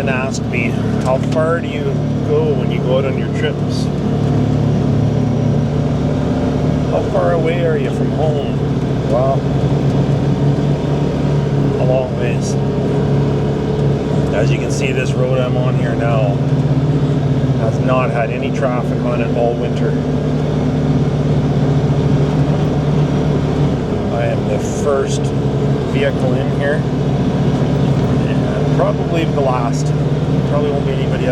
often ask me, how far do you go when you go out on your trips? How far away are you from home? Well, a long ways. As you can see, this road I'm on here now has not had any traffic on it all winter. I am the first vehicle in here, and probably the last. Probably won't be any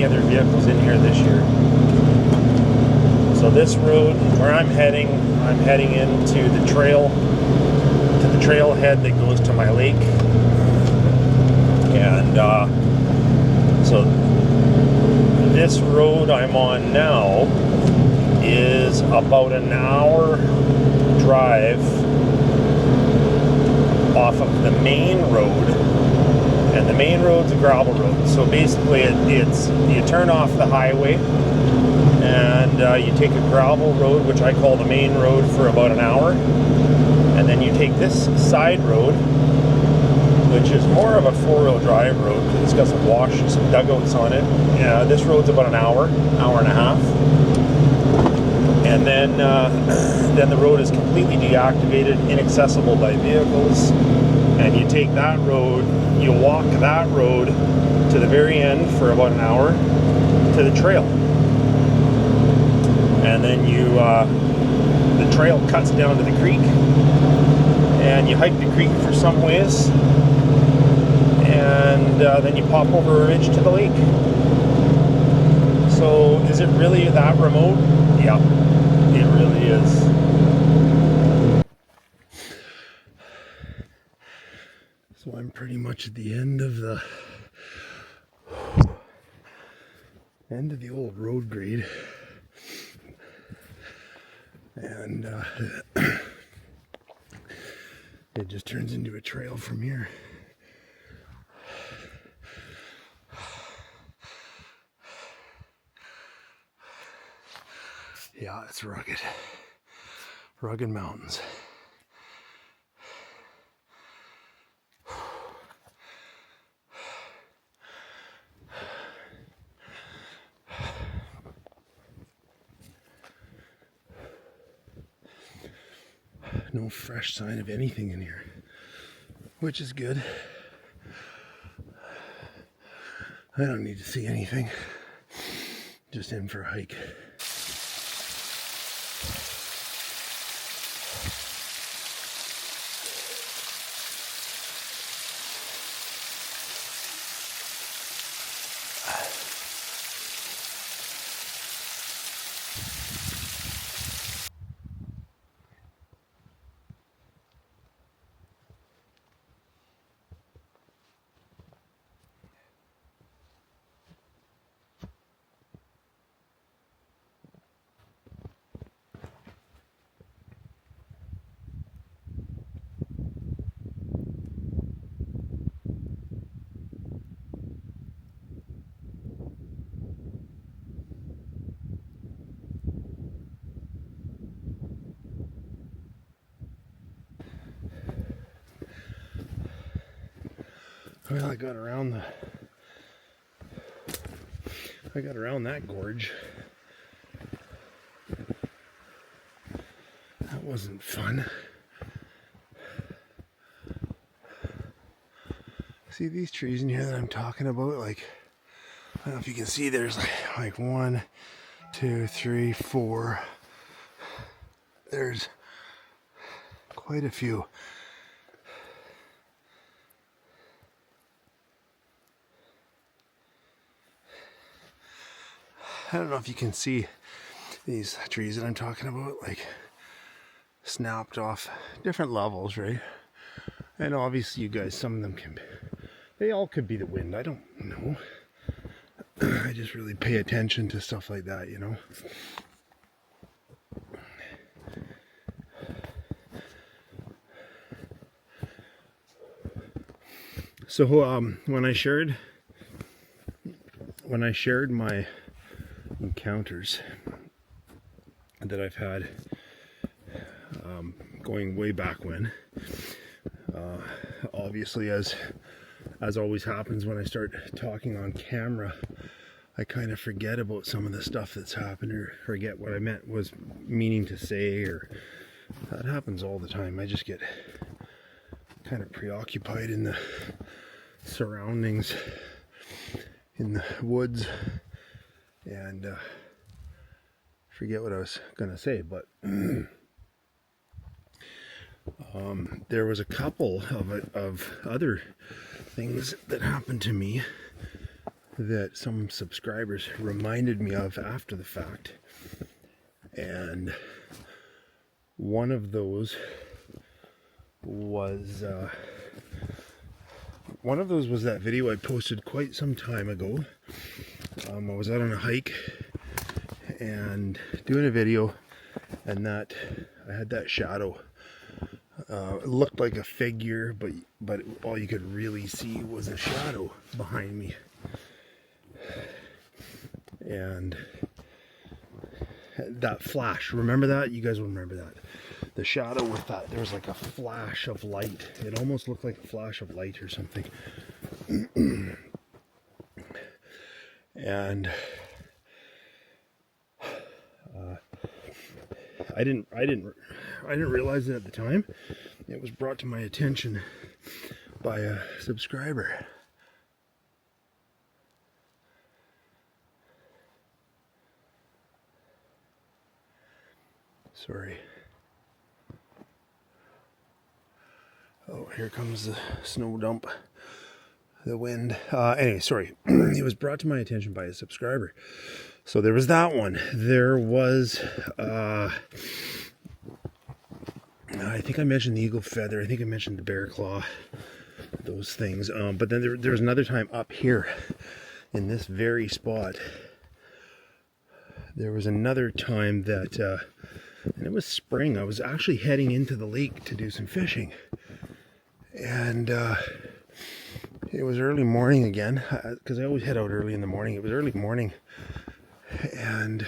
other vehicles in here this year. So this road where I'm heading into the trailhead that goes to my lake, and so this road I'm on now is about an hour drive off of the main road, and the main road's a gravel road. So basically it's you turn off the highway and you take a gravel road, which I call the main road, for about an hour, and then you take this side road, which is more of a four-wheel drive road because it's got some some dugouts on it. Yeah, this road's about an hour and a half, and then the road is completely deactivated, inaccessible by vehicles, and you take that road, you walk that road to the very end for about an hour to the trail, and then the trail cuts down to the creek, and you hike the creek for some ways, and then you pop over a ridge to the lake. So is it really that remote? Yeah, it really is. So I'm pretty much at the end of the old road grade, and it just turns into a trail from here. Yeah, it's rugged mountains. No fresh sign of anything in here, which is good. I don't need to see anything. Just in for a hike. Well, I got around that gorge. That wasn't fun. See these trees in here that I'm talking about? Like, I don't know if you can see, there's like 1, 2, 3, 4. There's quite a few. I don't know if you can see these trees that I'm talking about, like snapped off different levels, right? And obviously you guys, some of them they all could be the wind, I don't know. I just really pay attention to stuff like that, you know. So when I shared my encounters that I've had going way back when, obviously as as always happens when I start talking on camera, I kind of forget about some of the stuff that's happened, or forget what I was meaning to say, or that happens all the time. I just get kind of preoccupied in the surroundings, in the woods, and forget what I was gonna say. But there was a couple of other things that happened to me that some subscribers reminded me of after the fact, and one of those was that video I posted quite some time ago. I was out on a hike and doing a video, and that I had that shadow. It looked like a figure, but all you could really see was a shadow behind me. And that flash, remember that? You guys will remember that. The shadow with that, there was like a flash of light. It almost looked like a flash of light or something. And I didn't realize it at the time. It was brought to my attention by a subscriber. Sorry. Oh, here comes the snow dump. The wind. Anyway, sorry. It was brought to my attention by a subscriber. So there was that one. There was, I think I mentioned the eagle feather. I think I mentioned the bear claw. Those things. But then there was another time up here in this very spot. There was another time that, and it was spring. I was actually heading into the lake to do some fishing. And it was early morning again, because I always head out early in the morning. It was early morning, and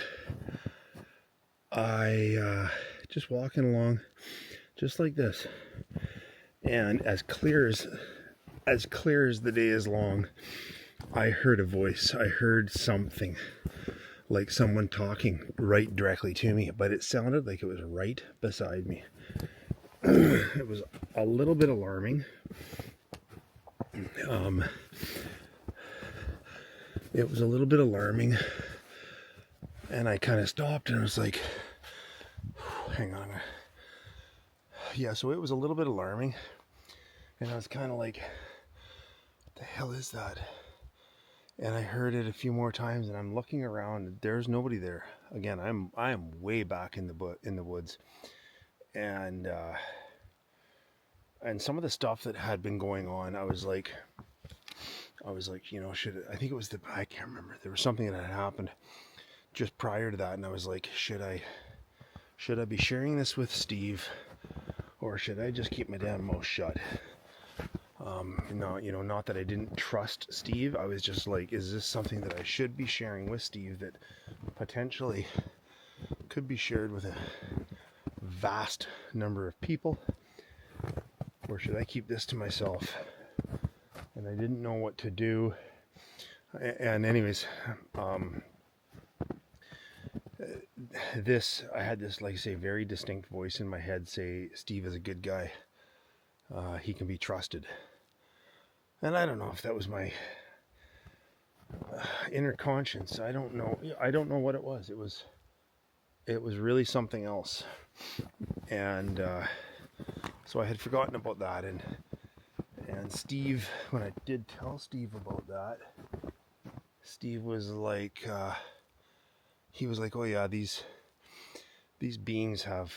I just walking along, just like this, and as clear as the day is long, I heard a voice. I heard something, like someone talking right directly to me, but it sounded like it was right beside me. It was a little bit alarming. It was a little bit alarming, and I kind of stopped and I was like, hang on. Yeah, so it was a little bit alarming, and I was kind of like, what the hell is that? And I heard it a few more times, and I'm looking around, and there's nobody there. Again, I am way back in the woods, and some of the stuff that had been going on, I was like, you know, I think it was I can't remember. There was something that had happened just prior to that, and I was like, should I be sharing this with Steve, or should I just keep my damn mouth shut? No, you know, not that I didn't trust Steve. I was just like, is this something that I should be sharing with Steve that potentially could be shared with a vast number of people? Or should I keep this to myself? And I didn't know what to do. And anyways, I had this, like I say, very distinct voice in my head say, Steve is a good guy. He can be trusted. And I don't know if that was my inner conscience. I don't know what it was. It was really something else. And so I had forgotten about that, and Steve, when I did tell Steve about that, Steve was like, he was like, oh yeah, these beings have,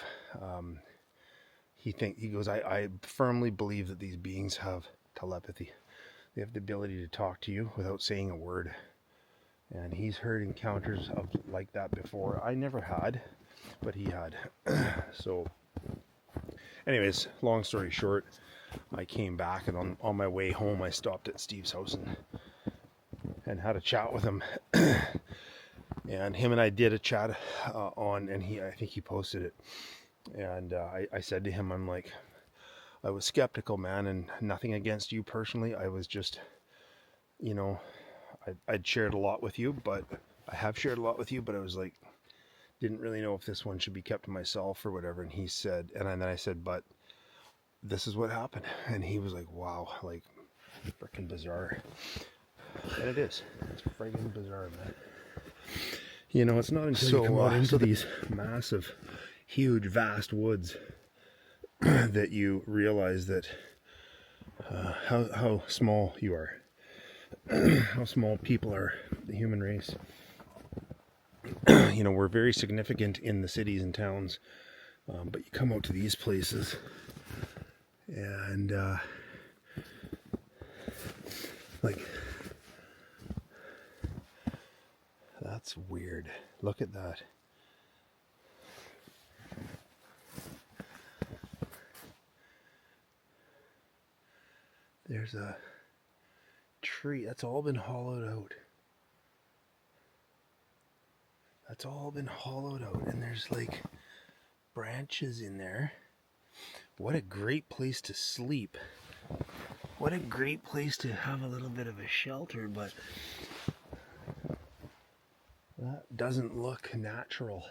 he goes, I firmly believe that these beings have telepathy. They have the ability to talk to you without saying a word. And he's heard encounters of like that before. I never had, but he had. So anyways, long story short, I came back, and on my way home I stopped at Steve's house and had a chat with him. And him and I did a chat and I think he posted it. And I said to him, I'm like, I was skeptical, man, and nothing against you personally. I was just you know, I'd shared a lot with you, but I have shared a lot with you, but I was like, didn't really know if this one should be kept to myself or whatever. And he said, and then I said, but this is what happened. And he was like, wow, like freaking bizarre. And it is. It's friggin' bizarre, man. You know, it's not until you come out into these massive, huge, vast woods that you realize that how small you are, how small people are, the human race. You know, we're very significant in the cities and towns, but you come out to these places and like, that's weird. Look at that. There's a tree that's all been hollowed out. That's all been hollowed out, and there's like branches in there. What a great place to sleep. What a great place to have a little bit of a shelter, but that doesn't look natural.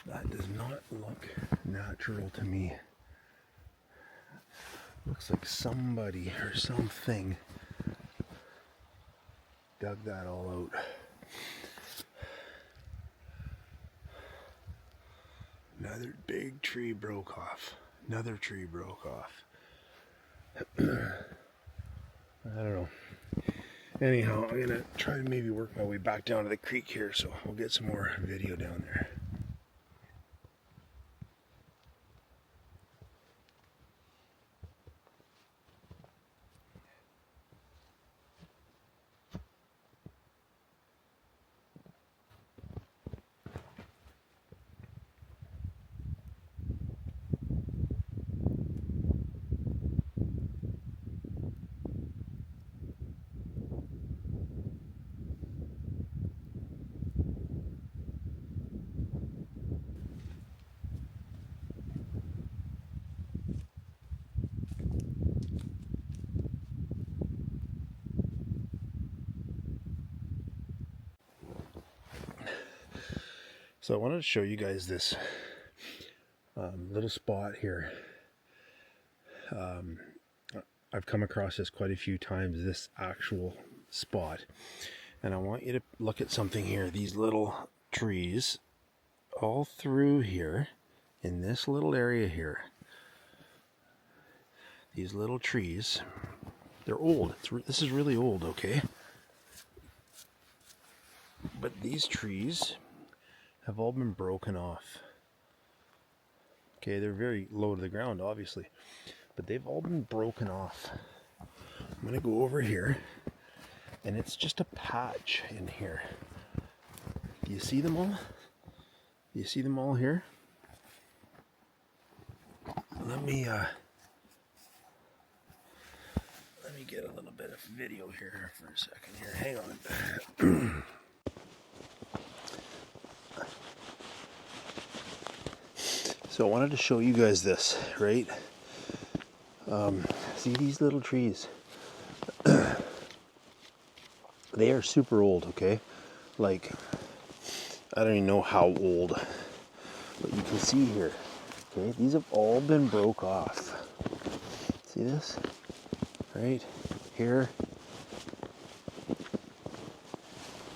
That does not look natural to me. Looks like somebody or something dug that all out. Another big tree broke off. Another tree broke off. I don't know. Anyhow, I'm gonna try to maybe work my way back down to the creek here, so we'll get some more video down there. So I wanted to show you guys this little spot here. I've come across this quite a few times, this actual spot. And I want you to look at something here. These little trees all through here, in this little area here. These little trees, they're old. This is really old, okay? But these trees have all been broken off. Okay, they're very low to the ground, obviously, but they've all been broken off. I'm gonna go over here, and it's just a patch in here. Do you see them all? Do you see them all here? Let me get a little bit of video here for a second here. Hang on. So I wanted to show you guys this, right? See these little trees? They are super old, okay? Like, I don't even know how old, but you can see here, okay? These have all been broke off. See this? Right here.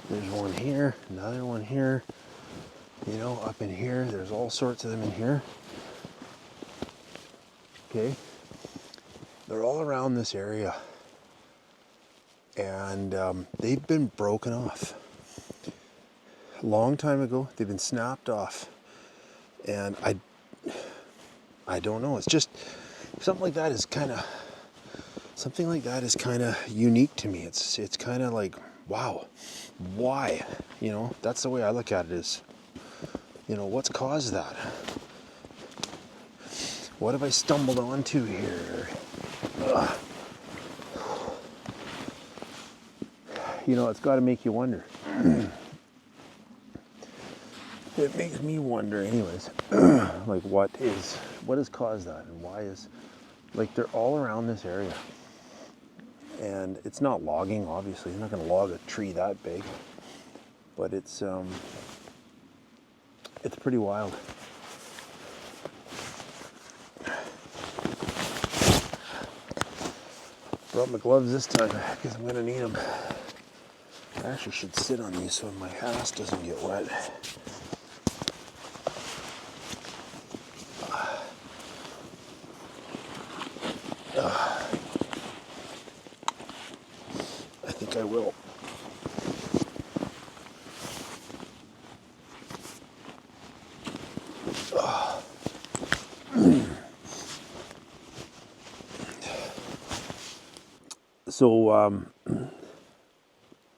There's one here, another one here. You know, up in here, there's all sorts of them in here. Okay, they're all around this area, and they've been broken off a long time ago. They've been snapped off, and I don't know. It's just something like that is kind of unique to me. It's kind of like, wow, why? You know, that's the way I look at it. Is, you know, what's caused that? What have I stumbled onto here? Ugh. You know, it's got to make you wonder. it makes me wonder anyways, like what has caused that, and why is, like, they're all around this area. And it's not logging, obviously. You're not going to log a tree that big. But it's pretty wild. Brought my gloves this time because I'm going to need them. I actually should sit on these so my ass doesn't get wet. I think I will. So, a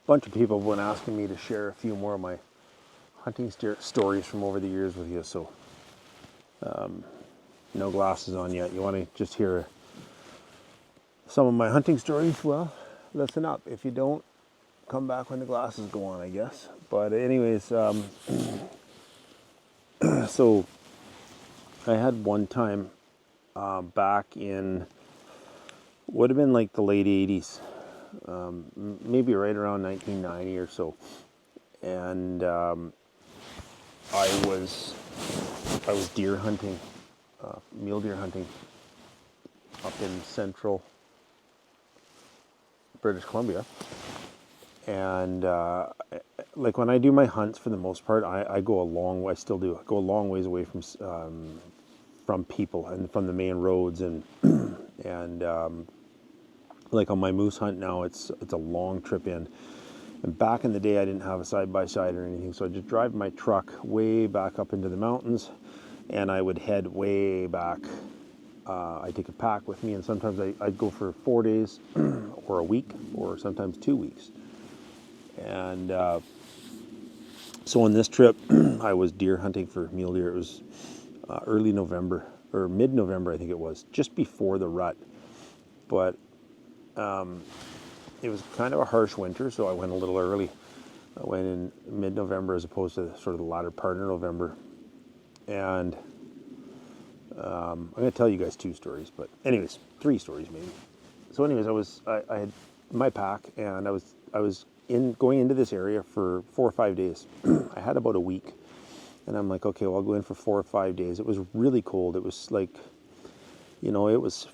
bunch of people have been asking me to share a few more of my hunting stories from over the years with you. So, no glasses on yet. You want to just hear some of my hunting stories? Well, listen up. If you don't, come back when the glasses go on, I guess. But anyways, so I had one time back in, would have been like the late 80s, maybe right around 1990 or so. And I was deer hunting, mule deer hunting up in central British Columbia. And like when I do my hunts, for the most part, I go a long way. I still do. I go a long ways away from people and from the main roads, and like on my moose hunt now, it's a long trip in. And back in the day, I didn't have a side-by-side or anything, so I just drive my truck way back up into the mountains, and I would head way back. I take a pack with me, and sometimes I'd go for 4 days or a week, or sometimes 2 weeks. And so on this trip, I was deer hunting for mule deer. It was early November, or mid-November, I think it was, just before the rut. But it was kind of a harsh winter, so I went a little early. I went in mid-November as opposed to sort of the latter part of November. And I'm going to tell you guys 2 stories, but anyways, 3 stories maybe. So anyways, I had my pack, and I was going into this area for 4 or 5 days. I had about a week, and I'm like, okay, well, I'll go in for 4 or 5 days. It was really cold. It was like, it was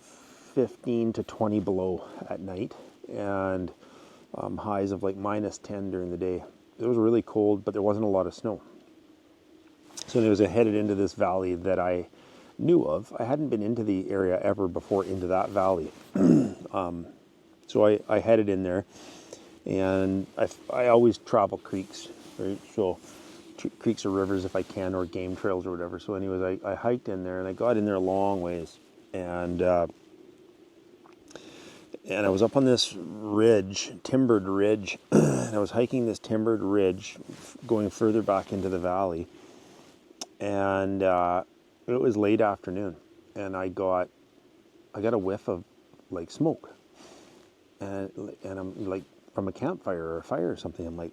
15 to 20 below at night, and highs of like -10 during the day. It was really cold, but there wasn't a lot of snow. So anyways, I headed into this valley that I knew of. I hadn't been into the area ever before, into that valley. So I headed in there, and I always travel creeks, right? So creeks or rivers if I can, or game trails or whatever. So anyways, I hiked in there, and I got in there a long ways, and I was up on this ridge, timbered ridge, and I was hiking this timbered ridge, going further back into the valley, and it was late afternoon, and I got a whiff of like smoke, and I'm like, from a campfire or a fire or something. I'm like,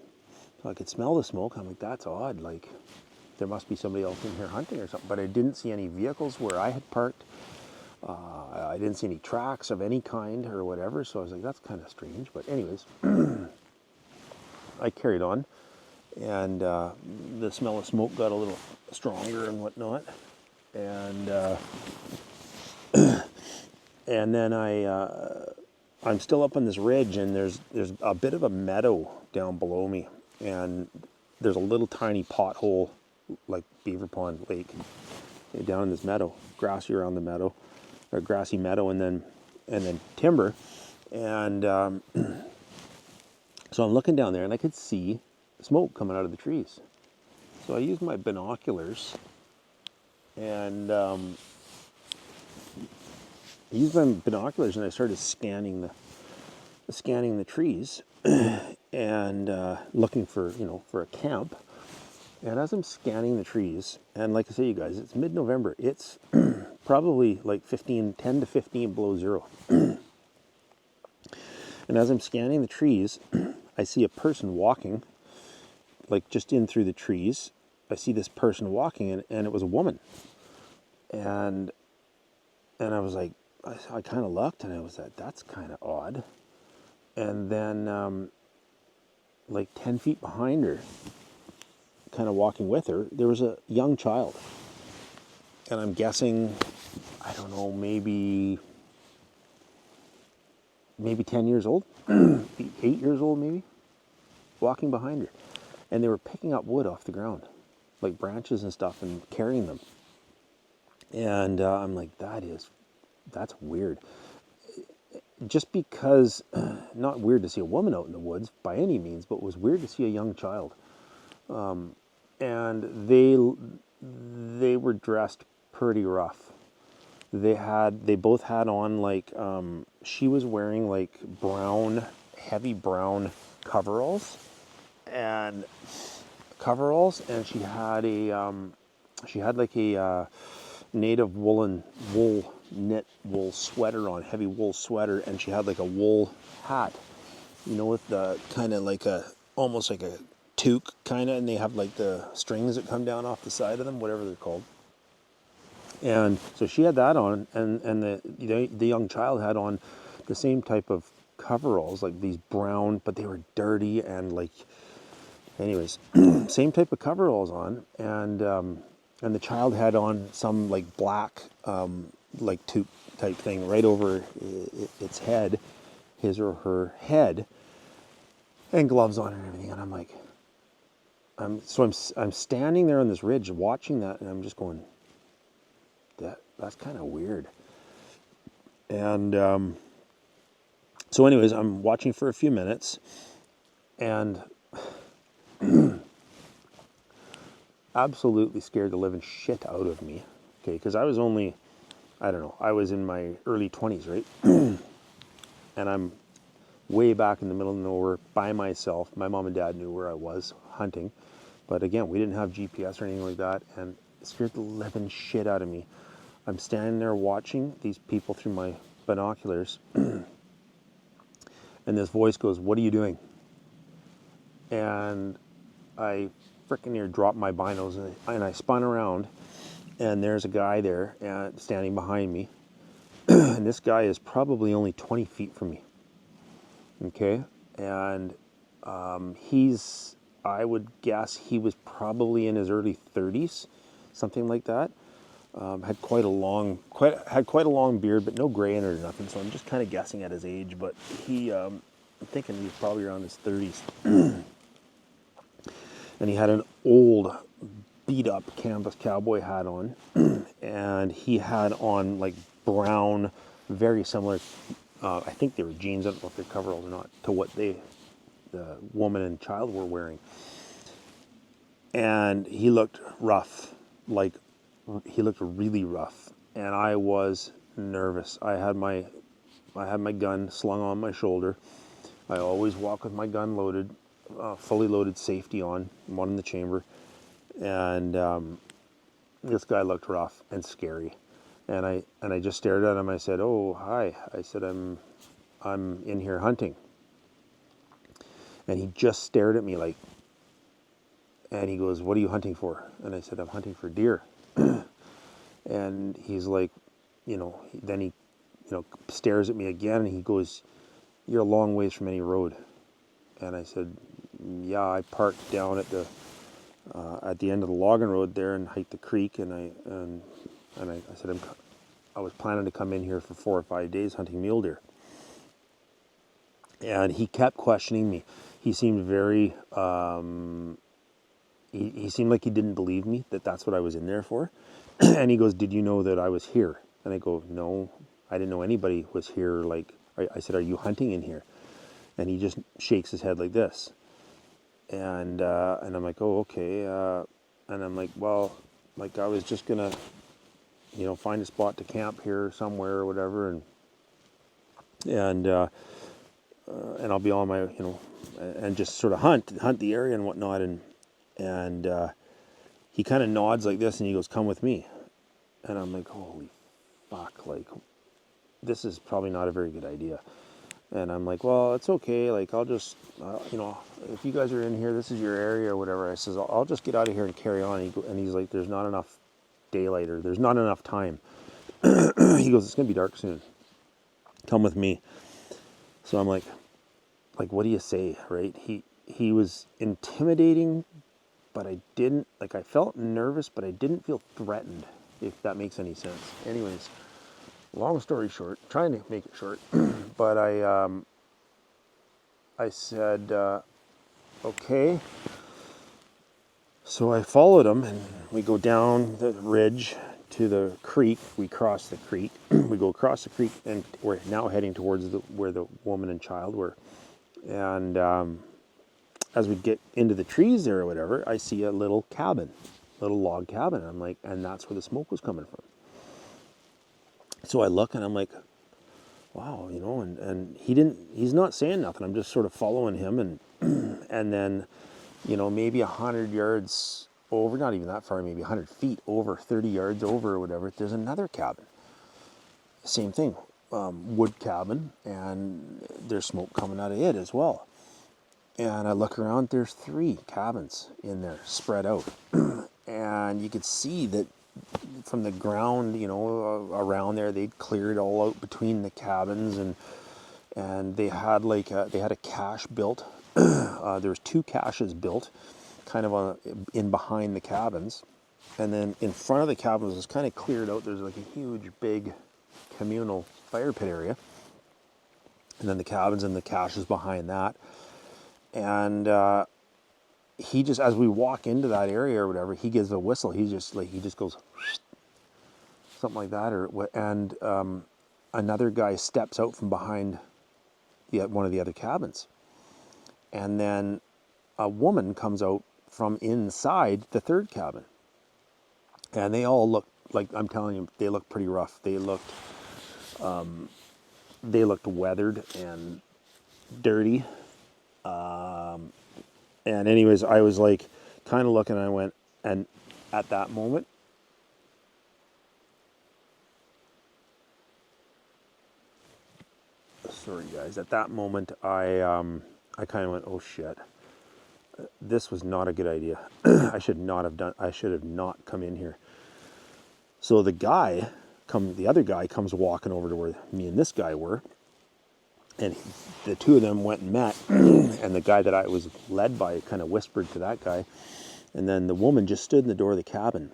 so I could smell the smoke. I'm like, that's odd. Like, there must be somebody else in here hunting or something. But I didn't see any vehicles where I had parked. I didn't see any tracks of any kind or whatever. So I was like, that's kind of strange. But anyways, I carried on, and the smell of smoke got a little stronger and whatnot. And and then I'm still up on this ridge, and there's a bit of a meadow down below me, and there's a little tiny pothole, like Beaver Pond Lake, down in this meadow, grassy around the meadow, or grassy meadow, and then timber, and so I'm looking down there, and I could see smoke coming out of the trees. So I used my binoculars, and and I started scanning the trees and looking for a camp. And as I'm scanning the trees, and like I say, you guys, it's mid-November. It's probably like 10 to 15 below zero. And as I'm scanning the trees, I see a person walking, like just in through the trees, see this person walking, and it was a woman, and I was like, I kind of looked, and I was like, that's kind of odd. And then like 10 feet behind her, kind of walking with her, there was a young child, and I'm guessing, I don't know, maybe 10 years old, 8 years old maybe, walking behind her. And they were picking up wood off the ground, like branches and stuff, and carrying them. And I'm like, that's weird. Just because, not weird to see a woman out in the woods by any means, but it was weird to see a young child. And they were dressed pretty rough. They both had on like, she was wearing like heavy brown coveralls, and she had like a native knit wool sweater on, heavy wool sweater, and she had like a wool hat, with the kind of like almost like a toque kind of, and they have like the strings that come down off the side of them, whatever they're called. And so she had that on, and the young child had on the same type of coveralls, like these brown, but they were dirty, and like, anyways, same type of coveralls on, and the child had on some like black, like toque type thing right over its head, his or her head, and gloves on and everything. And I'm like, I'm standing there on this ridge watching that, and I'm just going, that's kind of weird. And so anyways, I'm watching for a few minutes, and absolutely scared the living shit out of me. Okay, because I was only, I don't know, I was in my early 20s, right? And I'm way back in the middle of nowhere by myself. My mom and dad knew where I was hunting, but again, we didn't have GPS or anything like that, and it scared the living shit out of me. I'm standing there watching these people through my binoculars, and this voice goes, "What are you doing?" And I freaking near dropped my binos, and I spun around, and there's a guy there standing behind me, and this guy is probably only 20 feet from me. Okay, and I would guess he was probably in his early 30s, something like that. Had quite a long beard, but no gray in it or nothing. So I'm just kind of guessing at his age, but I'm thinking he was probably around his 30s. And he had an old, beat-up canvas cowboy hat on, and he had on like brown, very similar. I think they were jeans. I don't know if they're coveralls or not, to what the woman and child were wearing. And he looked rough, like he looked really rough, and I was nervous. I had my gun slung on my shoulder. I always walk with my gun loaded, fully loaded, safety on, one in the chamber, and this guy looked rough and scary, and I just stared at him. I said, "Oh, hi." I said, I'm in here hunting." And he just stared at me like, and he goes, "What are you hunting for?" And I said, "I'm hunting for deer." And he's like, then he, stares at me again, and he goes, "You're a long ways from any road." And I said, "Yeah, I parked down at the end of the logging road there and hiked the creek, and I said I was planning to come in here for 4 or 5 days hunting mule deer." And he kept questioning me. He seemed very, he seemed like he didn't believe me, that that's what I was in there for. And he goes, "Did you know that I was here?" And I go, "No, I didn't know anybody was here." Like, I said, "Are you hunting in here?" And he just shakes his head like this. And I'm like, "Oh, okay." And I'm like, "Well, like, I was just gonna, find a spot to camp here somewhere or whatever, and I'll be on my, and just sort of hunt the area and whatnot." And he kind of nods like this, and he goes, "Come with me." And I'm like, "Holy fuck, like, this is probably not a very good idea." And I'm like, well, it's okay. Like, I'll just, you know, if you guys are in here, this is your area or whatever. I says, I'll just get out of here and carry on. And he's like, there's not enough daylight, or there's not enough time. He goes, it's going to be dark soon. Come with me. So I'm like, what do you say, right? He was intimidating, but I didn't, like, I felt nervous, but I didn't feel threatened, if that makes any sense. Anyways, long story short, trying to make it short, but I said, okay. So I followed him, and we go down the ridge to the creek. We cross the creek. We go across the creek, and we're now heading towards where the woman and child were. And as we get into the trees there or whatever, I see a little cabin, little log cabin. I'm like, and that's where the smoke was coming from. So I look, and I'm like, wow, you know, and he's not saying nothing. I'm just sort of following him, and then, you know, maybe 100 yards over, not even that far, maybe 100 feet over, 30 yards over or whatever, there's another cabin. Same thing, wood cabin, and there's smoke coming out of it as well. And I look around, there's 3 cabins in there spread out. And you could see that from the ground, you know, around there, they'd cleared all out between the cabins, and they had like they had a cache built. There was 2 caches built, kind of in behind the cabins, and then in front of the cabins was kind of cleared out. There's like a huge, big communal fire pit area, and then the cabins and the caches behind that. And he just, as we walk into that area or whatever, he gives a whistle. He just goes something like that, and another guy steps out from behind one of the other cabins, and then a woman comes out from inside the 3rd cabin, and they all look like, I'm telling you, they looked pretty rough. They looked weathered and dirty. And anyways, I was like kind of looking, and I went, and at that moment, sorry guys, at that moment, I kind of went, oh shit, this was not a good idea. I should have not come in here. So the other guy comes walking over to where me and this guy were, and the 2 of them went and met, and the guy that I was led by kind of whispered to that guy, and then the woman just stood in the door of the cabin,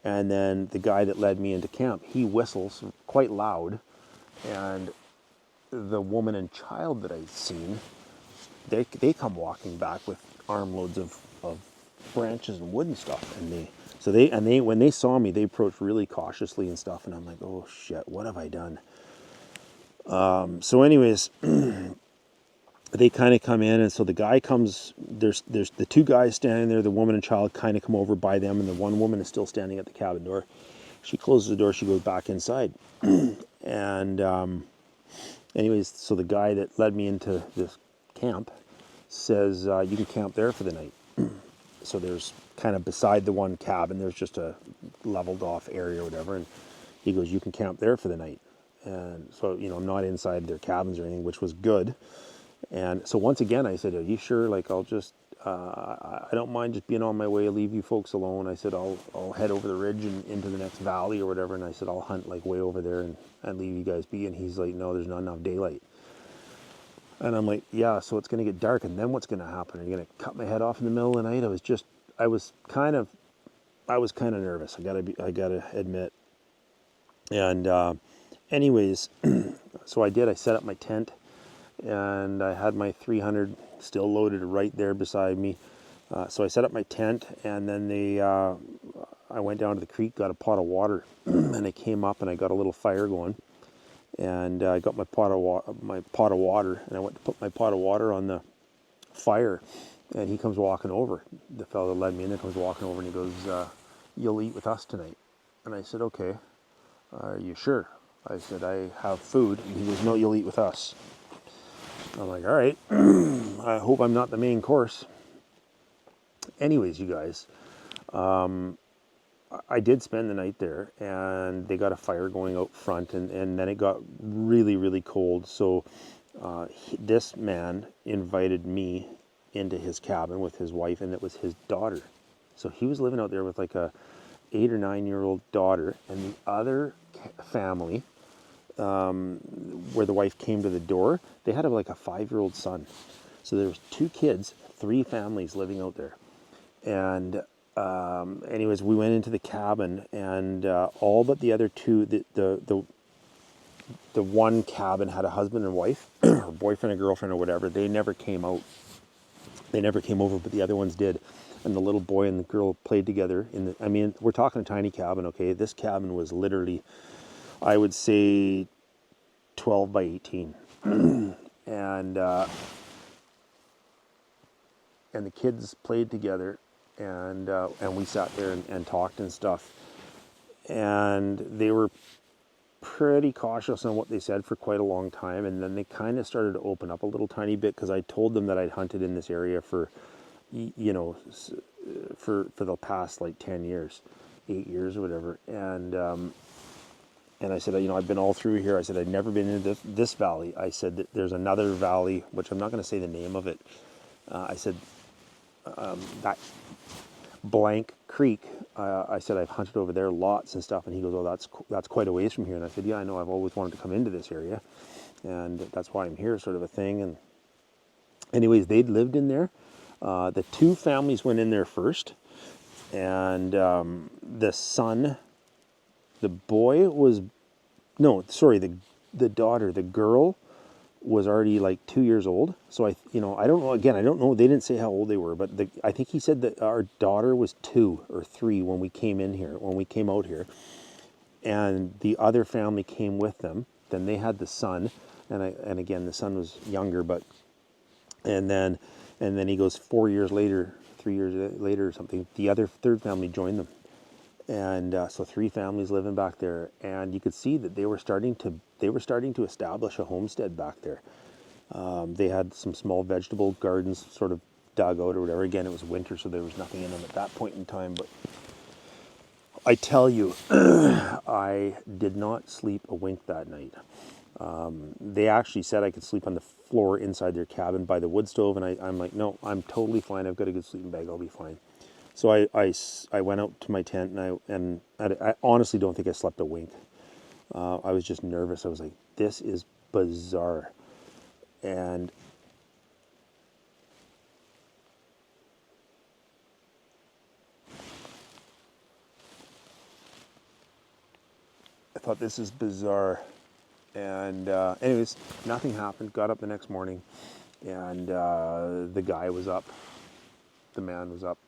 and then the guy that led me into camp, he whistles quite loud, and the woman and child that I'd seen, they come walking back with armloads of branches and wood and stuff, and they when they saw me, they approached really cautiously and stuff, and I'm like, oh shit, what have I done? So anyways, they kind of come in, and so the guy comes, there's the 2 guys standing there, the woman and child kind of come over by them, and the one woman is still standing at the cabin door. She closes the door, she goes back inside. And anyways, so the guy that led me into this camp says, you can camp there for the night. So there's kind of beside the one cabin, there's just a leveled off area or whatever, and he goes, you can camp there for the night. And so, you know, I'm not inside their cabins or anything, which was good. And so once again, I said, are you sure? Like, I'll just, I don't mind just being on my way, leave you folks alone. I said, I'll head over the ridge and into the next valley or whatever. And I said, I'll hunt like way over there and leave you guys be. And he's like, no, there's not enough daylight. And I'm like, yeah, so it's going to get dark. And then what's going to happen? Are you going to cut my head off in the middle of the night? I was kind of nervous. I gotta admit. And, anyways, so I set up my tent, and I had my 300 still loaded right there beside me. So I set up my tent, and then I went down to the creek, got a pot of water, and I came up and I got a little fire going, and I got my pot of water, and I went to put my pot of water on the fire, and he comes walking over. The fellow that led me in there comes walking over, and he goes, "You'll eat with us tonight." And I said, "Okay. Are you sure?" I said, "I have food." And he goes, "No, you'll eat with us." I'm like, all right. I hope I'm not the main course. Anyways, you guys, I did spend the night there, and they got a fire going out front, and then it got really, really cold. So this man invited me into his cabin with his wife, and it was his daughter. So he was living out there with like a 8 or 9 year old daughter, and the other family, where the wife came to the door, they had like a 5-year-old son. So there was 2 kids, 3 families living out there. And anyways, we went into the cabin, and all but the other 2, the one cabin had a husband and wife, or boyfriend and girlfriend or whatever. They never came out. They never came over, but the other ones did. And the little boy and the girl played together I mean, we're talking a tiny cabin, okay? This cabin was literally, I would say, 12 by 18. And the kids played together, and we sat there and talked and stuff. And they were pretty cautious on what they said for quite a long time, and then they kind of started to open up a little tiny bit, because I told them that I'd hunted in this area for, you know, for the past like 10 years, 8 years or whatever. And I said, you know, I've been all through here. I said, I'd never been into this valley. I said that there's another valley, which I'm not going to say the name of it. I said, that blank creek, I said, I've hunted over there lots and stuff. And he goes, oh, that's quite a ways from here. And I said, yeah, I know, I've always wanted to come into this area, and that's why I'm here, sort of a thing. And anyways, they'd lived in there. The 2 families went in there first, and the son, the boy was, no, sorry, the daughter, the girl was already like 2 years old. So I don't know, again, I don't know, they didn't say how old they were, but I think he said that our daughter was 2 or 3 when we came out here, and the other family came with them. Then they had the son, and again, the son was younger, but, and then he goes 4 years later, 3 years later or something, the other 3rd family joined them. And so 3 families living back there, and you could see that they were starting to establish a homestead back there. They had some small vegetable gardens sort of dug out or whatever. Again, it was winter, so there was nothing in them at that point in time. But I tell you, I did not sleep a wink that night. They actually said I could sleep on the floor inside their cabin by the wood stove, and I'm like, no, I'm totally fine. I've got a good sleeping bag. I'll be fine. So I went out to my tent, and I honestly don't think I slept a wink. I was just nervous. I was like, this is bizarre. And I thought, this is bizarre. And anyways, nothing happened. Got up the next morning, and the guy was up. The man was up.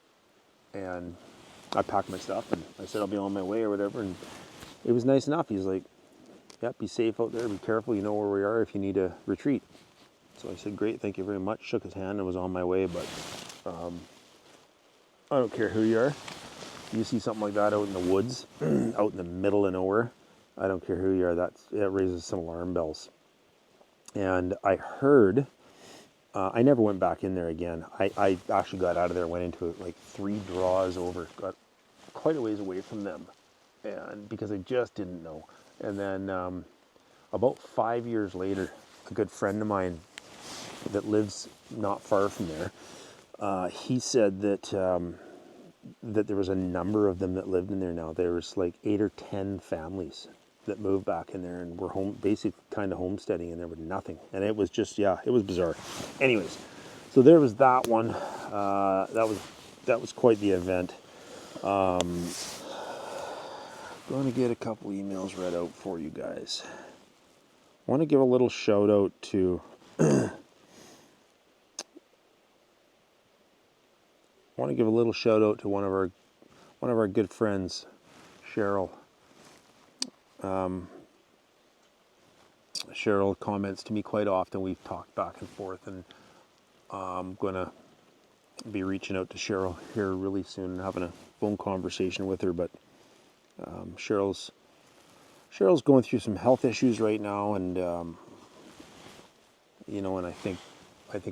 And I packed my stuff, and I said I'll be on my way or whatever. And it was nice enough. He's like, yeah, be safe out there. Be careful. You know where we are if you need to retreat. So I said, great, thank you very much. Shook his hand and was on my way. But I don't care who you are. You see something like that out in the woods, out in the middle of nowhere, I don't care who you are. It raises some alarm bells. And I heard, I never went back in there again. I actually got out of there, went into it like 3 draws over, got quite a ways away from them, and because I just didn't know. And then about 5 years later, a good friend of mine that lives not far from there, he said that that there was a number of them that lived in there now. There was like 8 or 10 families that moved back in there and were basically kind of homesteading, and there was nothing. And it was just, yeah, it was bizarre. Anyways, so there was that one. That was quite the event. Going to get a couple emails read out for you guys. I want to give a little shout out to one of our good friends, Cheryl. Cheryl comments to me quite often. We've talked back and forth, and I'm going to be reaching out to Cheryl here really soon and having a phone conversation with her. But Cheryl's going through some health issues right now, and and I think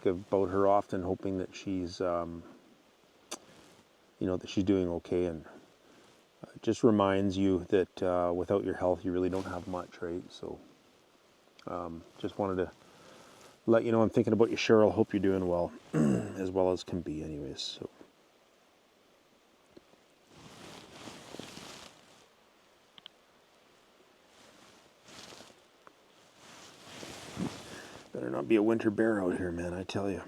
about her often, hoping that she's that she's doing okay, and just reminds you that without your health, you really don't have much, right? So just wanted to let you know I'm thinking about you, Cheryl. Hope you're doing well, as can be anyways. So. Better not be a winter bear out here, man, I tell you.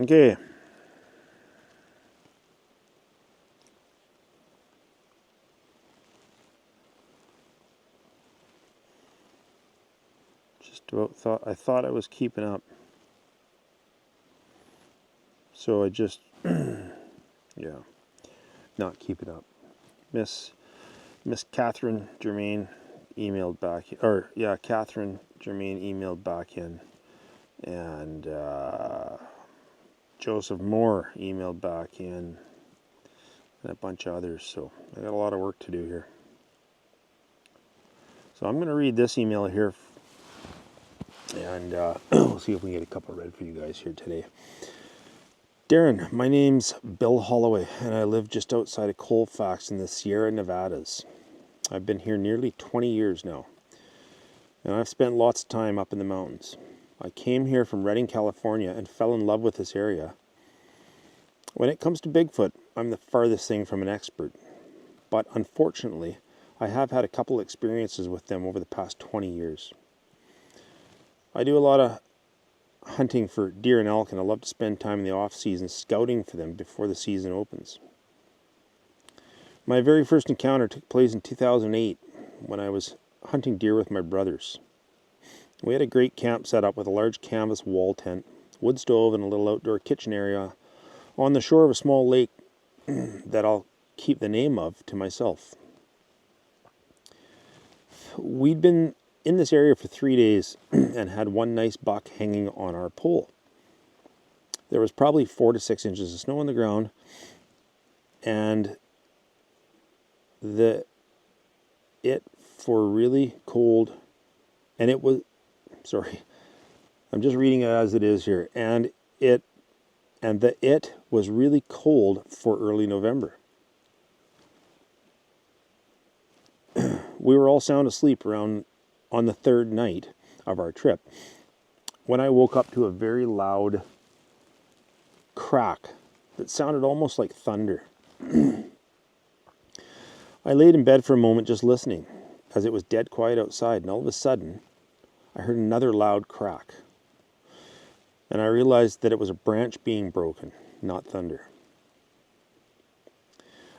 Okay. Just about thought I was keeping up. So I just, yeah, not keeping up. Miss Catherine Germain emailed back, or yeah, Catherine Germain emailed back in, and Joseph Moore emailed back in, and a bunch of others. So I got a lot of work to do here. So I'm going to read this email here, and we'll see if we can get a couple read for you guys here today. Darren, my name's Bill Holloway, and I live just outside of Colfax in the Sierra Nevadas. I've been here nearly 20 years now, and I've spent lots of time up in the mountains. I came here from Redding, California, and fell in love with this area. When it comes to Bigfoot, I'm the farthest thing from an expert, but unfortunately, I have had a couple experiences with them over the past 20 years. I do a lot of hunting for deer and elk, and I love to spend time in the off-season scouting for them before the season opens. My very first encounter took place in 2008 when I was hunting deer with my brothers. We had a great camp set up with a large canvas wall tent, wood stove, and a little outdoor kitchen area on the shore of a small lake that I'll keep the name of to myself. We'd been in this area for 3 days and had one nice buck hanging on our pole. There was probably 4 to 6 inches of snow on the ground, and for really cold, and it was, sorry, I'm just reading it as it is here, and it was really cold for early November. We were all sound asleep around on the third night of our trip when I woke up to a very loud crack that sounded almost like thunder. I laid in bed for a moment just listening, as it was dead quiet outside, and all of a sudden I heard another loud crack, and I realized that it was a branch being broken, not thunder.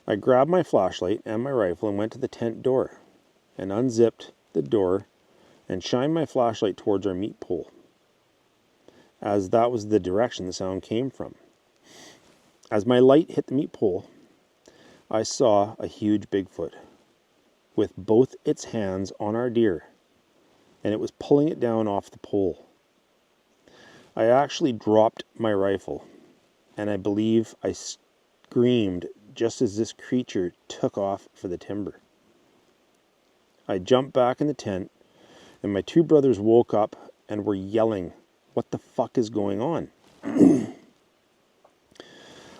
I grabbed my flashlight and my rifle and went to the tent door and unzipped the door and shined my flashlight towards our meat pole, as that was the direction the sound came from. As my light hit the meat pole, I saw a huge Bigfoot with both its hands on our deer, and it was pulling it down off the pole. I actually dropped my rifle, and I believe I screamed just as this creature took off for the timber. I jumped back in the tent, and my 2 brothers woke up and were yelling, "What the fuck is going on?"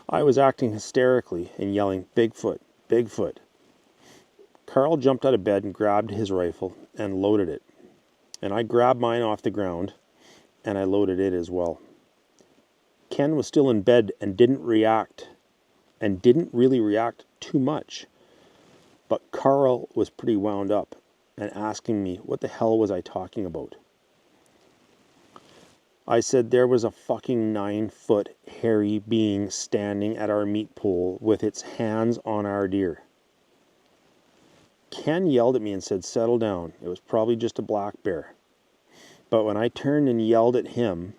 I was acting hysterically and yelling, "Bigfoot, Bigfoot." Carl jumped out of bed and grabbed his rifle and loaded it. And I grabbed mine off the ground and I loaded it as well. Ken was still in bed and didn't really react too much. But Carl was pretty wound up and asking me what the hell was I talking about. I said there was a fucking 9-foot hairy being standing at our meat pole with its hands on our deer. Ken yelled at me and said, "Settle down. It was probably just a black bear." But when I turned and yelled at him,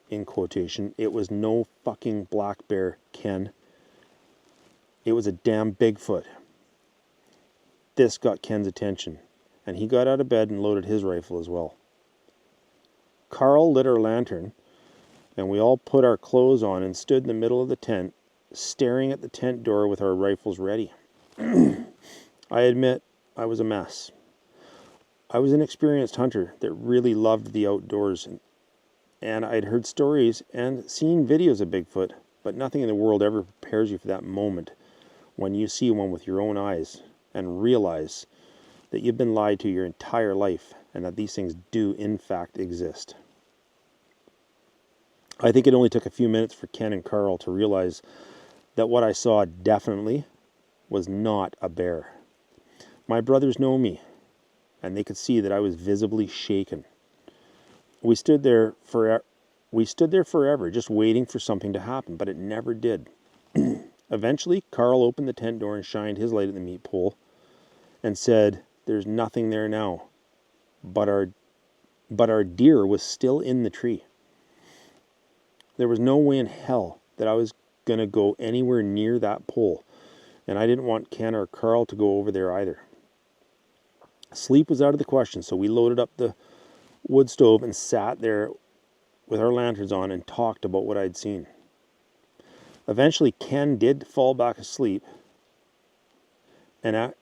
in quotation, "It was no fucking black bear, Ken. It was a damn Bigfoot." This got Ken's attention, and he got out of bed and loaded his rifle as well. Carl lit our lantern, and we all put our clothes on and stood in the middle of the tent, staring at the tent door with our rifles ready. I admit I was a mess. I was an experienced hunter that really loved the outdoors, and I'd heard stories and seen videos of Bigfoot, but nothing in the world ever prepares you for that moment when you see one with your own eyes and realize that you've been lied to your entire life and that these things do in fact exist. I think it only took a few minutes for Ken and Carl to realize that what I saw definitely was not a bear. My brothers know me, and they could see that I was visibly shaken. We stood there forever, just waiting for something to happen, but it never did. Eventually, Carl opened the tent door and shined his light at the meat pole and said, "There's nothing there now." But our deer was still in the tree. There was no way in hell that I was going to go anywhere near that pole, and I didn't want Ken or Carl to go over there either. Sleep was out of the question, so we loaded up the wood stove and sat there with our lanterns on and talked about what I'd seen. Eventually, Ken did fall back asleep, and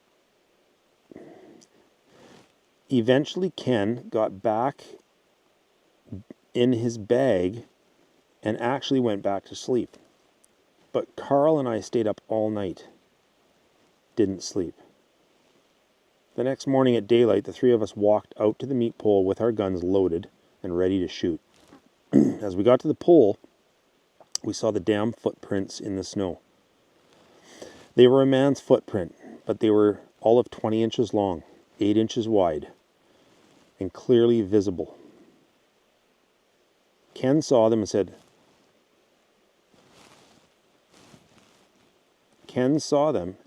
eventually Ken got back in his bag and actually went back to sleep. But Carl and I stayed up all night. Didn't sleep. The next morning at daylight, the three of us walked out to the meat pole with our guns loaded and ready to shoot. As we got to the pole, we saw the damn footprints in the snow. They were a man's footprint, but they were all of 20 inches long, 8 inches wide, and clearly visible. Ken saw them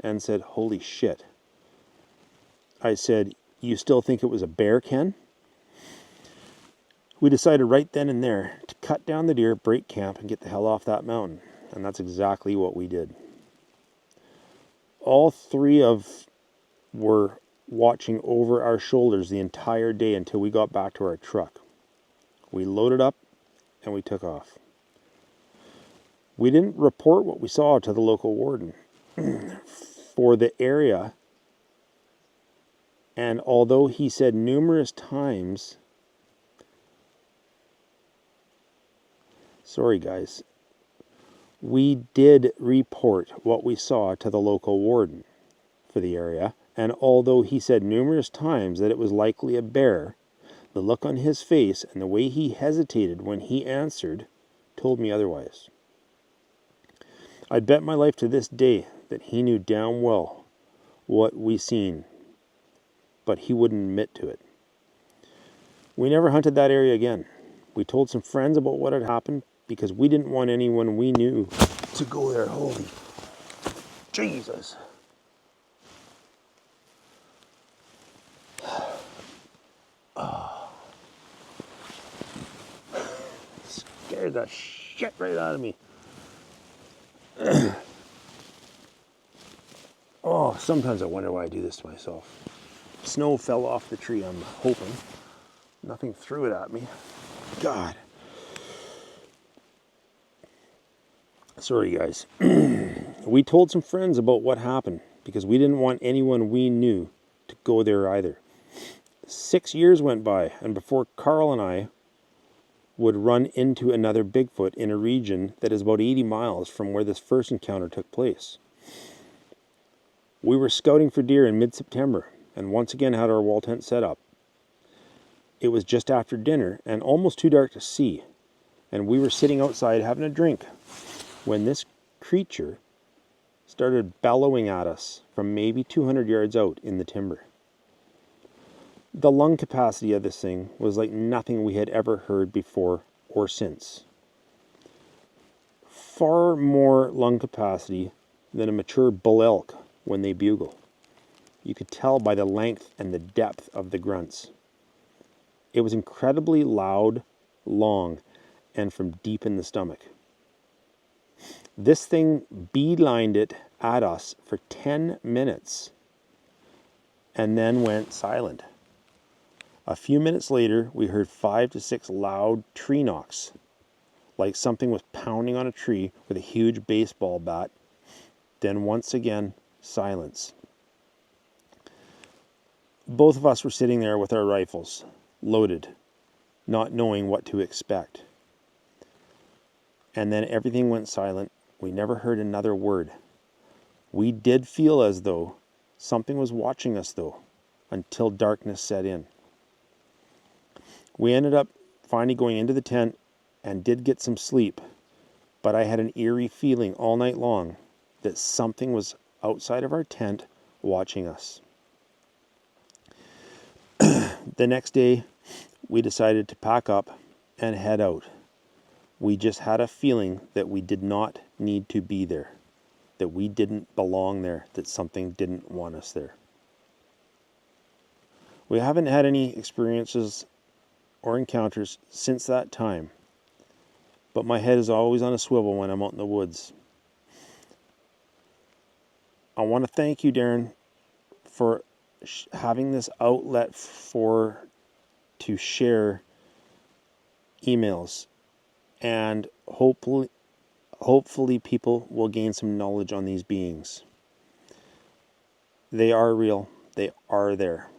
and said, "Holy shit." I said, "You still think it was a bear, Ken?" We decided right then and there to cut down the deer, break camp, and get the hell off that mountain. And that's exactly what we did. All three were watching over our shoulders the entire day until we got back to our truck. We loaded up and we took off. We didn't report what we saw to the local warden for the area, and although he said numerous times, sorry guys, we did report what we saw to the local warden for the area, and although he said numerous times that it was likely a bear, the look on his face and the way he hesitated when he answered told me otherwise. I'd bet my life to this day that he knew damn well what we seen, but he wouldn't admit to it. We never hunted that area again. We told some friends about what had happened because we didn't want anyone we knew to go there. Holy Jesus. Scared the shit right out of me. Oh, sometimes I wonder why I do this to myself. Snow fell off the tree, I'm hoping. Nothing threw it at me. God. Sorry, guys. We told some friends about what happened because we didn't want anyone we knew to go there either. 6 years went by, and before Carl and I would run into another Bigfoot in a region that is about 80 miles from where this first encounter took place. We were scouting for deer in mid-September and once again had our wall tent set up. It was just after dinner and almost too dark to see, and we were sitting outside having a drink when this creature started bellowing at us from maybe 200 yards out in the timber. The lung capacity of this thing was like nothing we had ever heard before or since. Far more lung capacity than a mature bull elk when they bugle. You could tell by the length and the depth of the grunts. It was incredibly loud, long, and from deep in the stomach. This thing beelined it at us for 10 minutes and then went silent. A few minutes later, we heard 5 to 6 loud tree knocks, like something was pounding on a tree with a huge baseball bat. Then once again, silence. Both of us were sitting there with our rifles, loaded, not knowing what to expect. And then everything went silent. We never heard another word. We did feel as though Something was watching us, though, until darkness set in. We ended up finally going into the tent and did get some sleep, but I had an eerie feeling all night long that something was outside of our tent watching us. The next day, we decided to pack up and head out. We just had a feeling that we did not need to be there, that we didn't belong there, that something didn't want us there. We haven't had any experiences or encounters since that time, but my head is always on a swivel when I'm out in the woods. I want to thank you, Darren, for having this outlet to share emails, and hopefully people will gain some knowledge on these beings. They are real. They are there,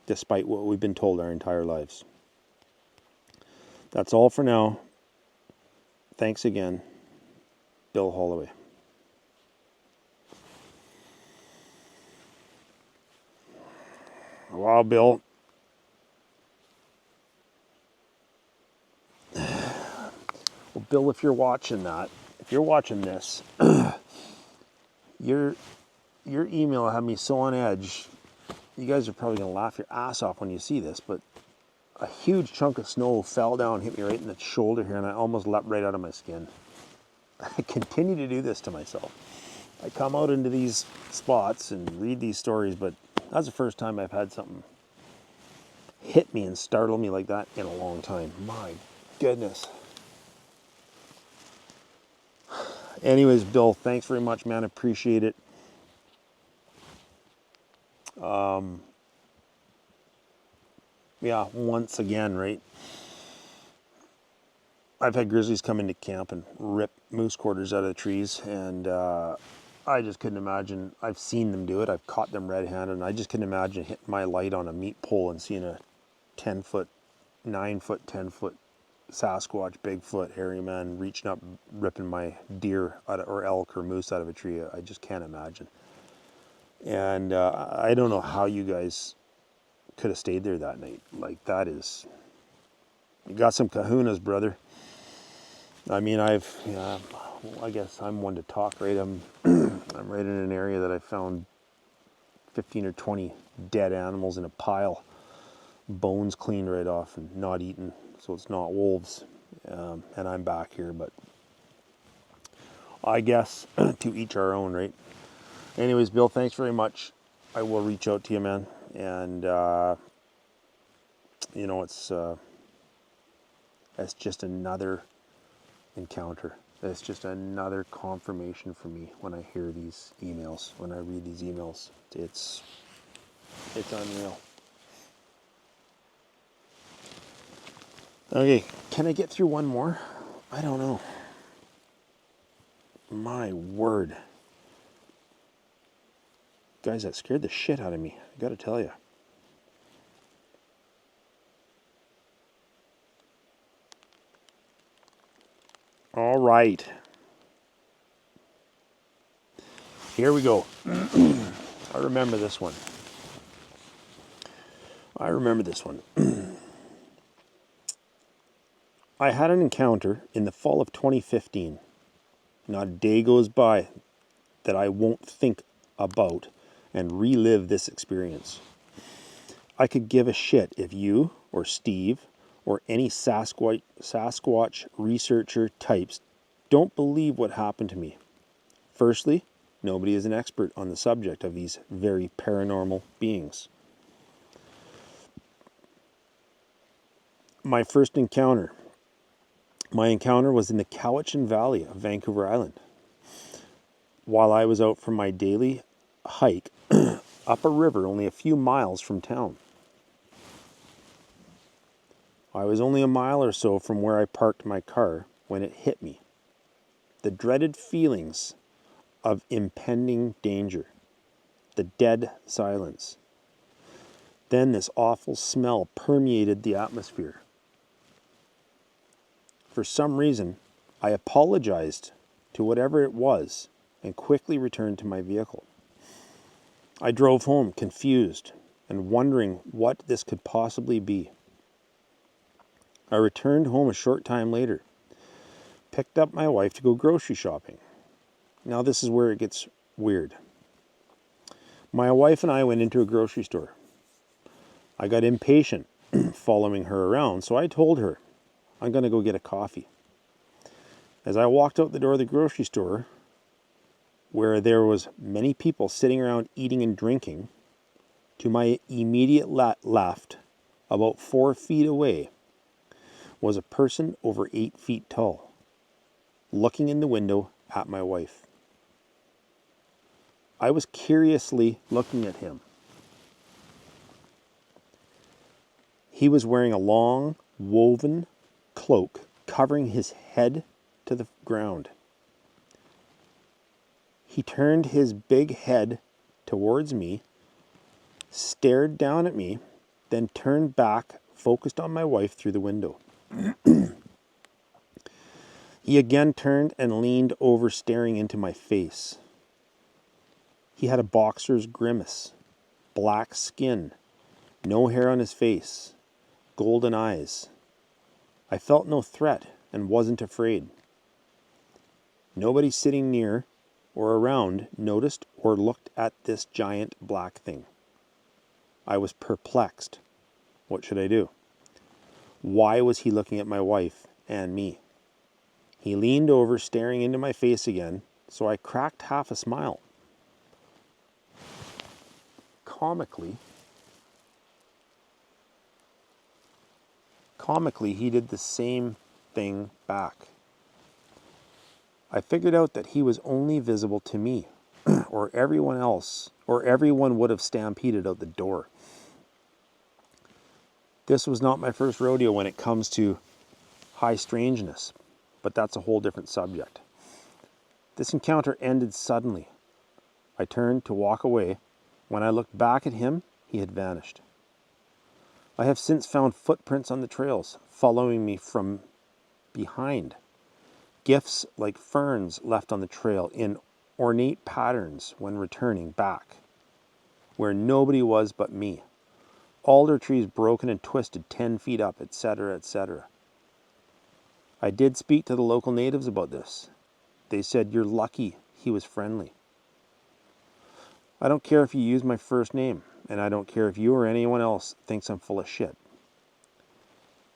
despite what we've been told our entire lives. That's all for now. Thanks again, Bill Holloway. Wow, Bill. Well, Bill, if you're watching this, your email had me so on edge. You guys are probably going to laugh your ass off when you see this, but a huge chunk of snow fell down, hit me right in the shoulder here, and I almost leapt right out of my skin. I continue to do this to myself. I come out into these spots and read these stories, but that's the first time I've had something hit me and startle me like that in a long time. My goodness. Anyways, Bill, thanks very much, man. Appreciate it. Yeah, once again, right? I've had grizzlies come into camp and rip moose quarters out of the trees, and I just couldn't imagine. I've seen them do it. I've caught them red-handed, and I just couldn't imagine hitting my light on a meat pole and seeing a 10-foot, 9-foot, 10-foot Sasquatch, Bigfoot, hairy man reaching up, ripping my deer out of, or elk or moose out of a tree. I just can't imagine. And I don't know how you guys could have stayed there that night. Like, that is, you got some kahunas, brother. I mean, I guess I'm one to talk, right? I'm right in an area that I found 15 or 20 dead animals in a pile, bones cleaned right off and not eaten, so it's not wolves. And I'm back here, but I guess to each our own, right? Anyways, Bill, thanks very much. I will reach out to you, man. And it's just another encounter. It's just another confirmation for me when I hear these emails, when I read these emails. It's unreal. Okay, can I get through one more? I don't know. My word. Guys, that scared the shit out of me. I gotta tell you. All right. Here we go. I remember this one. I had an encounter in the fall of 2015. Not a day goes by that I won't think about and relive this experience. I could give a shit if you or Steve or any Sasquatch researcher types don't believe what happened to me. Firstly, nobody is an expert on the subject of these very paranormal beings. My encounter was in the Cowichan Valley of Vancouver Island. While I was out for my daily hike up a river only a few miles from town. I was only a mile or so from where I parked my car when it hit me. The dreaded feelings of impending danger. The dead silence. Then this awful smell permeated the atmosphere. For some reason, I apologized to whatever it was and quickly returned to my vehicle. I drove home confused and wondering what this could possibly be. I returned home a short time later, picked up my wife to go grocery shopping. Now this is where it gets weird. My wife and I went into a grocery store. I got impatient following her around, so I told her, I'm going to go get a coffee. As I walked out the door of the grocery store, where there was many people sitting around eating and drinking, to my immediate left, about 4 feet away, was a person over 8 feet tall, looking in the window at my wife. I was curiously looking at him. He was wearing a long, woven cloak covering his head to the ground. He turned his big head towards me, stared down at me, then turned back, focused on my wife through the window. He again turned and leaned over, staring into my face. He had a boxer's grimace, black skin, no hair on his face, golden eyes. I felt no threat and wasn't afraid. Nobody sitting near or around noticed or looked at this giant black thing. I was perplexed. What should I do? Why was he looking at my wife and me? He leaned over, staring into my face again, so I cracked half a smile. Comically, he did the same thing back. I figured out that he was only visible to me, or everyone else, or everyone would have stampeded out the door. This was not my first rodeo when it comes to high strangeness, but that's a whole different subject. This encounter ended suddenly. I turned to walk away. When I looked back at him, he had vanished. I have since found footprints on the trails, following me from behind. Gifts like ferns left on the trail in ornate patterns when returning back, where nobody was but me. Alder trees broken and twisted 10 feet up, etc., etc. I did speak to the local natives about this. They said, "You're lucky he was friendly." I don't care if you use my first name, and I don't care if you or anyone else thinks I'm full of shit.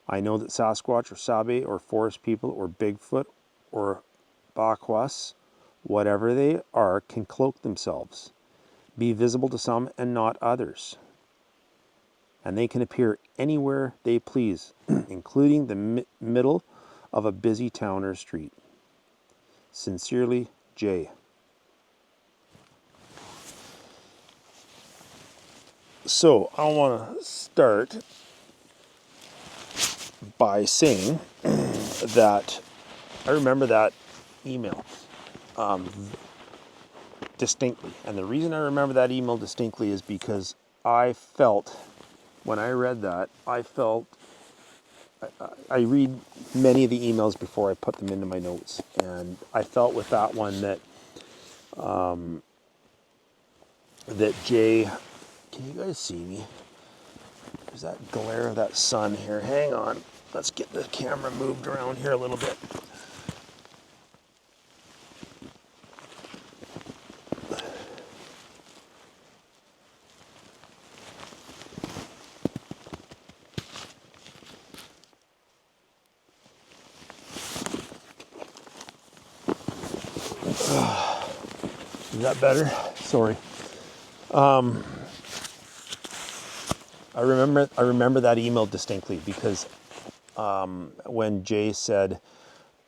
I know that Sasquatch or Sabe or forest people or Bigfoot or Bakwas, whatever they are, can cloak themselves, be visible to some and not others. And they can appear anywhere they please, including the middle of a busy town or street. Sincerely, Jay. So I want to start by saying that I remember that email distinctly. And the reason I remember that email distinctly is because I felt, when I read that, I read many of the emails before I put them into my notes. And I felt with that one that Jay, can you guys see me? There's that glare of that sun here. Hang on. Let's get the camera moved around here a little bit. Is that better? Sorry. I remember that email distinctly because when Jay said,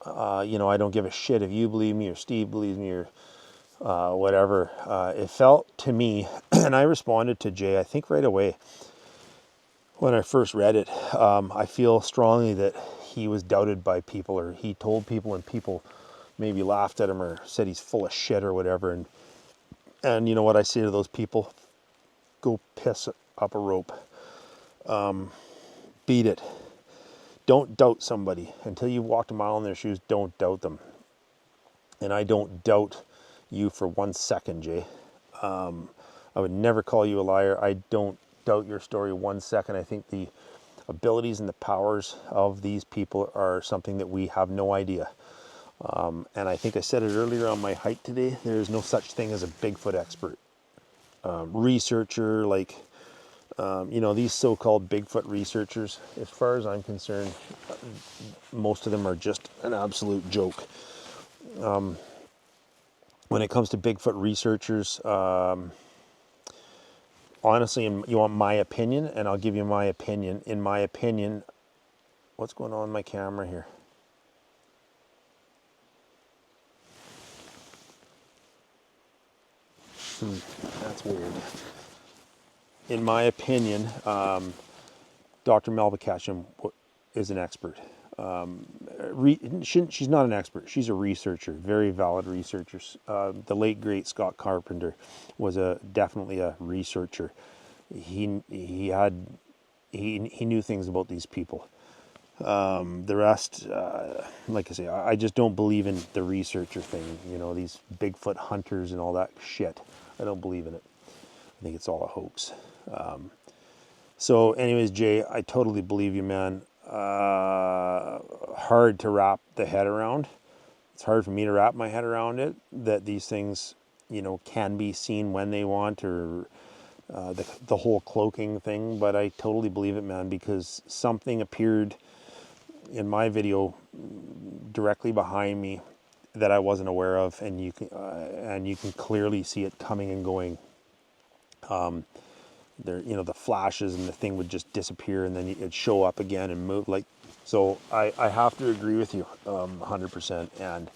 I don't give a shit if you believe me or Steve believes me or whatever, it felt to me, and I responded to Jay, I think right away when I first read it. I feel strongly that he was doubted by people, or he told people and people maybe laughed at him or said he's full of shit or whatever. And you know what I say to those people? Go piss up a rope. Beat it. Don't doubt somebody. Until you've walked a mile in their shoes, don't doubt them. And I don't doubt you for 1 second, Jay. I would never call you a liar. I don't doubt your story 1 second. I think the abilities and the powers of these people are something that we have no idea. And I think I said it earlier on my hike today, there is no such thing as a Bigfoot expert. Researcher, like, you know, these so-called Bigfoot researchers, as far as I'm concerned, most of them are just an absolute joke. When it comes to Bigfoot researchers, honestly, and you want my opinion, and I'll give you my opinion. In my opinion, what's going on in my camera here? That's weird. In my opinion, Dr. Melba Ketchum is an expert. She's not an expert. She's a researcher, very valid researcher. The late great Scott Carpenter was definitely a researcher. He knew things about these people. The rest, like I say, I just don't believe in the researcher thing. You know, these Bigfoot hunters and all that shit. I don't believe in it. I think it's all a hoax. So anyways, Jay, I totally believe you, man. Hard to wrap the head around. It's hard for me to wrap my head around it, that these things, you know, can be seen when they want, or the whole cloaking thing. But I totally believe it, man, because something appeared in my video directly behind me that I wasn't aware of, and you can clearly see it coming and going. There, you know, the flashes and the thing would just disappear, and then it'd show up again and move. Like, so I have to agree with you 100%. And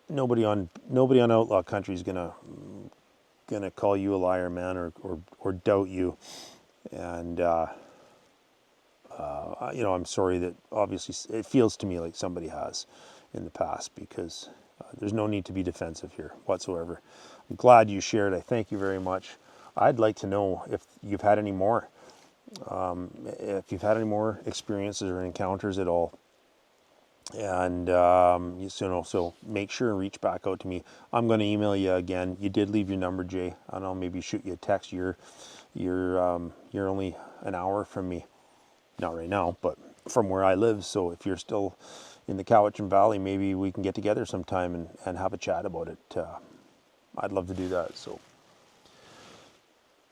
nobody on Outlaw Country is gonna call you a liar, man, or doubt you. And you know, I'm sorry that obviously it feels to me like somebody has in the past, because there's no need to be defensive here whatsoever. I'm glad you shared. I thank you very much. I'd like to know if you've had any more, experiences or encounters at all. And so make sure and reach back out to me. I'm going to email you again. You did leave your number, Jay. I don't know, maybe shoot you a text. You're only an hour from me, not right now, but from where I live. So if you're still in the Cowichan Valley, maybe we can get together sometime and have a chat about it. I'd love to do that. So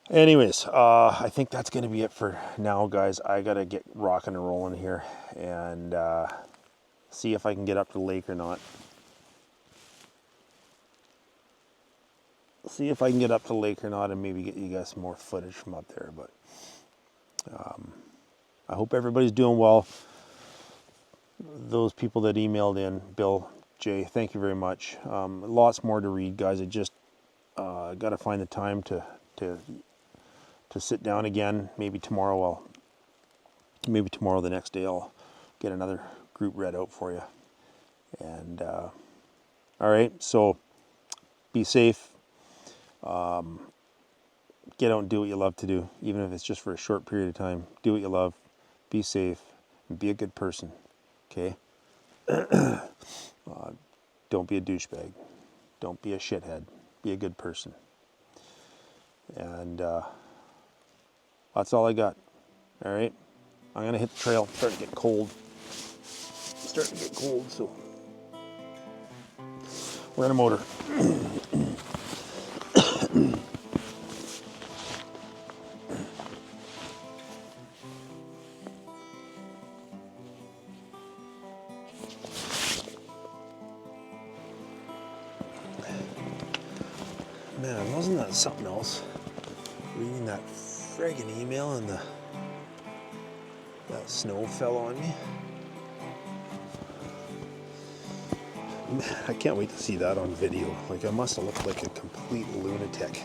anyways, I think that's going to be it for now, guys. I got to get rocking and rolling here and see if I can get up to the lake or not. See if I can get up to the lake or not, and maybe get you guys some more footage from up there. But I hope everybody's doing well. Those people that emailed in, Bill, Jay, thank you very much. Lots more to read, guys. I just got to find the time to sit down again. Maybe tomorrow, the next day, I'll get another group read out for you. And all right, so be safe. Get out and do what you love to do, even if it's just for a short period of time. Do what you love. Be safe and be a good person. Okay? Don't be a douchebag. Don't be a shithead. Be a good person. And that's all I got. All right? I'm going to hit the trail. It's starting to get cold. So we're in a motor. Man, wasn't that something else? Reading that friggin' email and that snow fell on me. Man, I can't wait to see that on video. Like, I must have looked like a complete lunatic.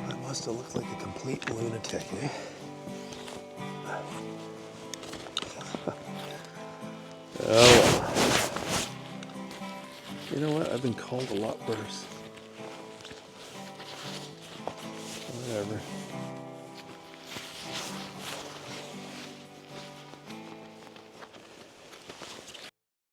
I must have looked like a complete lunatic, eh? Oh, you know what? I've been called a lot worse.